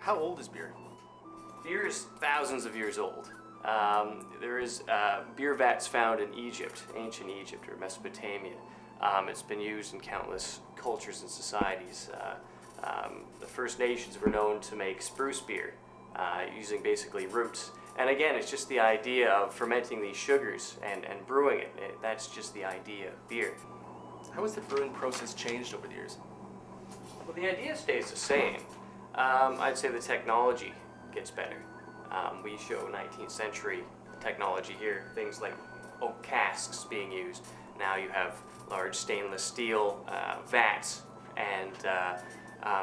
How old is beer? Beer is thousands of years old. There is beer vats found in Egypt, ancient Egypt or Mesopotamia. It's been used in countless cultures and societies. The First Nations were known to make spruce beer using basically roots. And again, it's just the idea of fermenting these sugars and brewing it. That's just the idea of beer. How has the brewing process changed over the years? Well, the idea stays the same. I'd say the technology gets better. We show 19th century technology here, things like oak casks being used. Now you have large stainless steel vats, and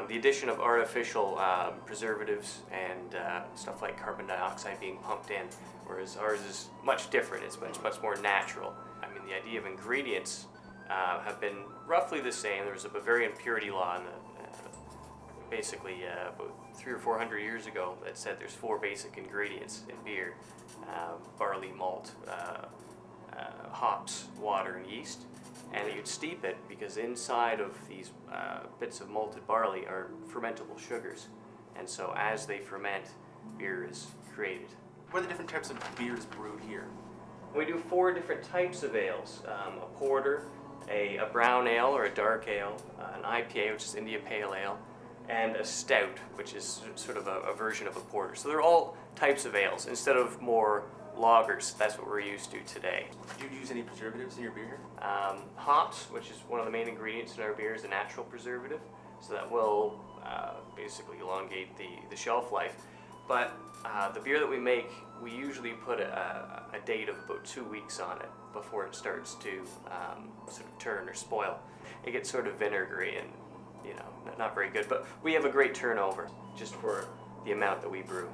the addition of artificial preservatives and stuff like carbon dioxide being pumped in, whereas ours is much different. It's much more natural. I mean, the idea of ingredients have been roughly the same. There was a Bavarian purity law in the basically about 300 or 400 years ago that said there's 4 basic ingredients in beer: barley, malt, hops, water, and yeast. And you'd steep it because inside of these bits of malted barley are fermentable sugars. And so as they ferment, beer is created. What are the different types of beers brewed here? We do 4 different types of ales: a porter, a brown ale or a dark ale, an IPA, which is India Pale Ale, and a stout, which is sort of a version of a porter. So they're all types of ales instead of more lagers. That's what we're used to today. Do you use any preservatives in your beer here? Hops, which is one of the main ingredients in our beer, is a natural preservative, so that will basically elongate the shelf life. But the beer that we make, we usually put a date of about 2 weeks on it before it starts to sort of turn or spoil. It gets sort of vinegary and, you know, not very good, but we have a great turnover just for the amount that we brew.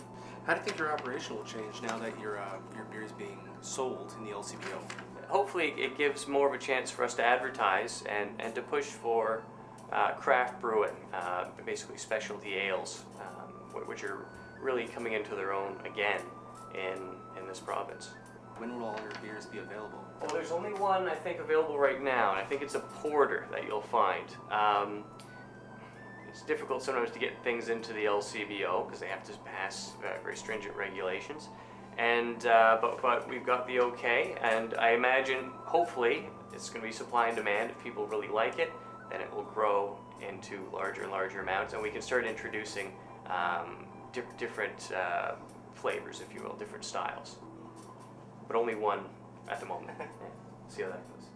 How do you think your operation will change now that your beer is being sold in the LCBO? Hopefully it gives more of a chance for us to advertise and to push for craft brewing, basically specialty ales, which are really coming into their own again in this province. When will all your beers be available? Well, there's only one, I think, available right now, and I think it's a porter that you'll find. It's difficult sometimes to get things into the LCBO because they have to pass very stringent regulations. And but we've got the okay, and I imagine hopefully it's going to be supply and demand. If people really like it, then it will grow into larger and larger amounts, and we can start introducing different flavors, if you will, different styles. But only one at the moment. See how that goes.